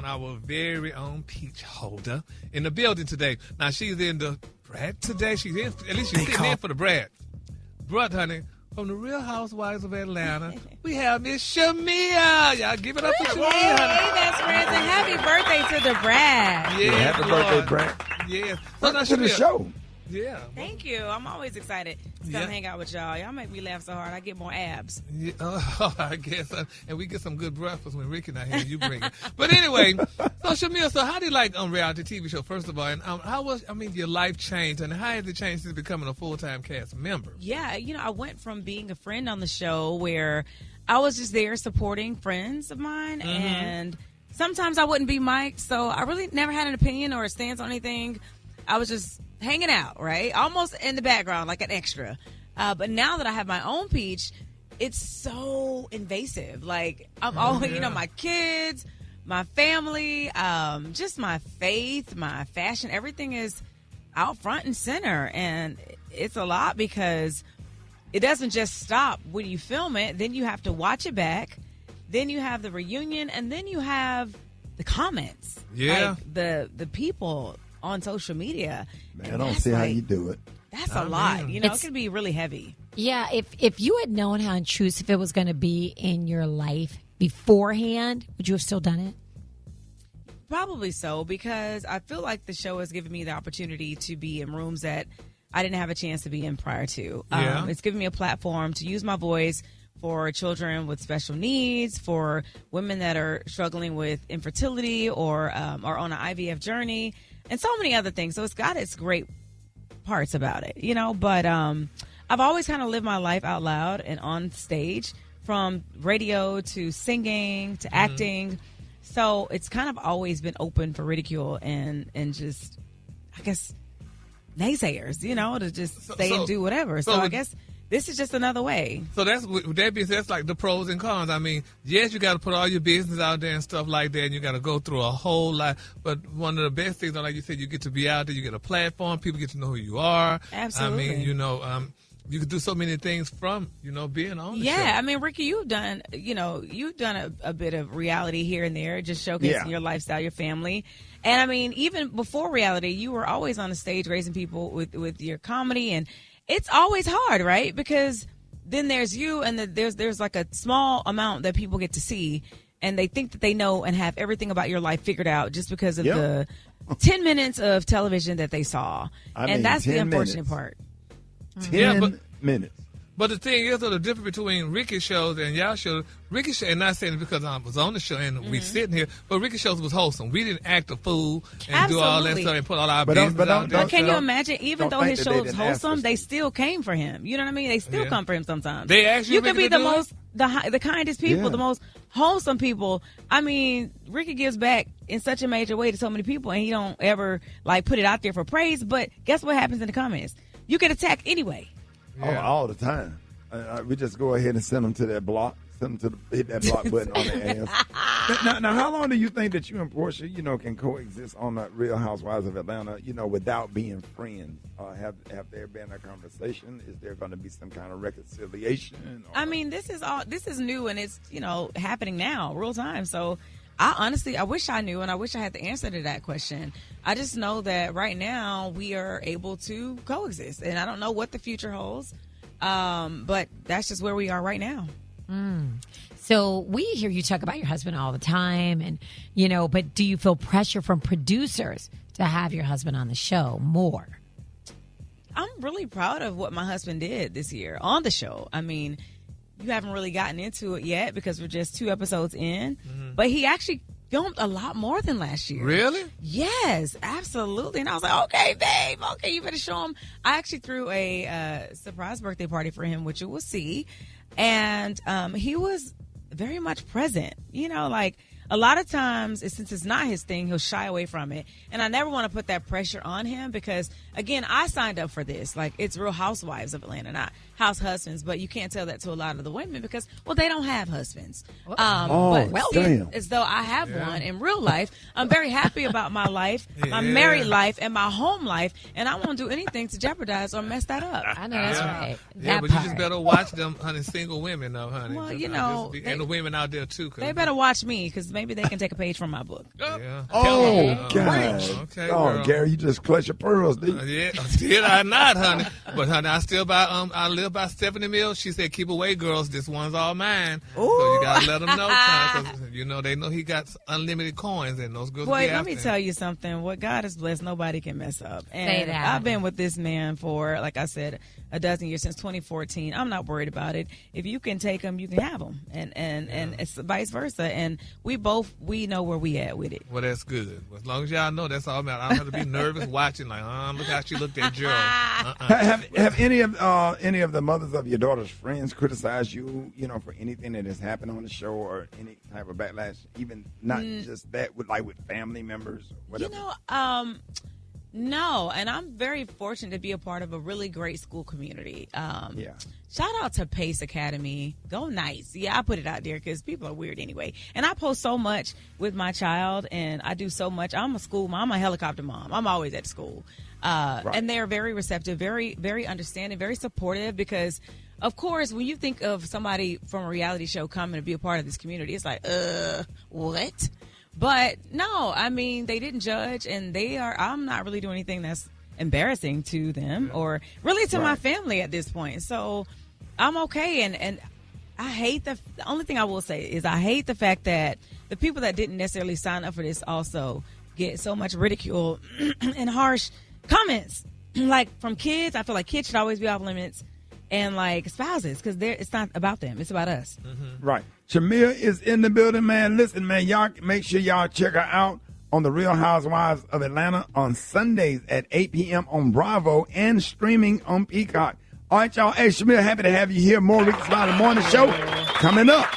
our very own peach holder in the building today. Now, she's in the Brad today. She's in, at least she's sitting in for the Brad. But, honey, from the Real Housewives of Atlanta, we have Miss Shamea. Y'all give it up for Shamea. Hey, best friends, and happy birthday to the Brad. Yeah, happy birthday, Brad. Yes. Welcome to the show. Yeah. Thank you. I'm always excited to come hang out with y'all. Y'all make me laugh so hard. I get more abs. Yeah, I guess. And we get some good breakfast when Rickey not here. You bring it. But anyway, so Shamea, so how do you like reality TV show, first of all? And how was, your life changed? And how has it changed since becoming a full-time cast member? Yeah, I went from being a friend on the show where I was just there supporting friends of mine. Mm-hmm. And sometimes I wouldn't be mic'd. So I really never had an opinion or a stance on anything. I was just hanging out, right? Almost in the background, like an extra. But now that I have my own peach, it's so invasive. Like, I'm always, my kids, my family, just my faith, my fashion, everything is out front and center. And it's a lot because it doesn't just stop when you film it. Then you have to watch it back. Then you have the reunion. And then you have the comments. Yeah. Like the people on social media. Man, I don't see how you do it. That's a lot. It can be really heavy. Yeah, if you had known how intrusive it was going to be in your life beforehand, would you have still done it? Probably so, because I feel like the show has given me the opportunity to be in rooms that I didn't have a chance to be in prior to. It's given me a platform to use my voice for children with special needs, for women that are struggling with infertility or are on an IVF journey, and so many other things. So it's got its great parts about it, but I've always kind of lived my life out loud and on stage, from radio to singing to acting. So it's kind of always been open for ridicule and just, I guess, naysayers, to just say and do whatever. So I guess this is just another way. So that's like the pros and cons. I mean, yes, you got to put all your business out there and stuff like that, and you got to go through a whole lot. But one of the best things, like you said, you get to be out there, you get a platform, people get to know who you are. Absolutely. I mean, you can do so many things from, being on the show. Yeah, I mean, Rickey, you've done a bit of reality here and there, just showcasing your lifestyle, your family. And I mean, even before reality, you were always on the stage raising people with your comedy, and it's always hard, right? Because then there's you, and there's like a small amount that people get to see, and they think that they know and have everything about your life figured out just because of the 10 minutes of television that they saw. And that's the unfortunate part. 10 minutes. But the thing is, the difference between Rickey's shows and y'all shows, Rickey's show, and not saying it because I was on the show and we sitting here, but Rickey's shows was wholesome. We didn't act a fool and do all that stuff and put all our business out there. But can you imagine, even though his show was wholesome, they still came for him. You know what I mean? They still come for him sometimes. They actually you can be the kindest people, the most wholesome people. I mean, Rickey gives back in such a major way to so many people, and he don't ever put it out there for praise. But guess what happens in the comments? You get attacked anyway. Yeah. All the time. We just go ahead and send them to that block. Send them to hit that block button on their ass. Now, how long do you think that you and Portia, can coexist on the Real Housewives of Atlanta, without being friends? Have there been a conversation? Is there going to be some kind of reconciliation? I mean, this is new, and it's happening now, real time. So I wish I knew, and I wish I had the answer to that question. I just know that right now we are able to coexist, and I don't know what the future holds, but that's just where we are right now. So we hear you talk about your husband all the time, and but do you feel pressure from producers to have your husband on the show more? I'm really proud of what my husband did this year on the show. I mean, you haven't really gotten into it yet because we're just 2 episodes in, but he actually filmed a lot more than last year. Really? Yes, absolutely. And I was like, okay, babe, okay, you better show him. I actually threw a surprise birthday party for him, which you will see. And he was very much present. A lot of times, since it's not his thing, he'll shy away from it. And I never want to put that pressure on him because, again, I signed up for this. It's Real Housewives of Atlanta, not House Husbands. But you can't tell that to a lot of the women because, they don't have husbands. As though I have one in real life. I'm very happy about my life, my married life, and my home life. And I won't do anything to jeopardize or mess that up. I know that's right. Yeah, but you just better watch them, honey, single women, though, honey. Well, and the women out there, too. They better watch me because maybe they can take a page from my book. Yeah. Oh, God. Okay, oh, girl. Gary, you just clutch your pearls, did you? Yeah, did I not, honey? But honey, I live by Stephanie Mills. She said, "Keep away, girls. This one's all mine." Ooh. So you gotta let them know, because they know he got unlimited coins, and those girls. Boy, be let me after tell him. you something. What God has blessed, nobody can mess up. And Say that. I've been with this man for, like I said, a dozen years, since 2014. I'm not worried about it. If you can take him, you can have him, and it's vice versa. And we know where we at with it. Well, that's good. As long as y'all know, that's all about. I don't have to be nervous watching. Like, look how she looked at Joe. Have any of the mothers of your daughter's friends criticized you, for anything that has happened on the show or any type of backlash? Even not just that, with family members or whatever. No, and I'm very fortunate to be a part of a really great school community. Yeah. Shout out to Pace Academy. Go Knights. Yeah, I put it out there because people are weird anyway. And I post so much with my child, and I do so much. I'm a school mom. I'm a helicopter mom. I'm always at school. Right. And they're very receptive, very, very understanding, very supportive because, of course, when you think of somebody from a reality show coming to be a part of this community, it's like, what? But no, I mean, they didn't judge, and I'm not really doing anything that's embarrassing to them or really to my family at this point. So I'm okay. And I hate the only thing I will say is I hate the fact that the people that didn't necessarily sign up for this also get so much ridicule and harsh comments. Like from kids, I feel like kids should always be off limits, and like spouses, because it's not about them, it's about us. Mm-hmm. Right. Shamea is in the building, man. Listen, man, y'all make sure y'all check her out on The Real Housewives of Atlanta on Sundays at 8 p.m. on Bravo and streaming on Peacock. All right, y'all. Hey, Shamea, happy to have you here. More Rickey Smiley Morning Show coming up.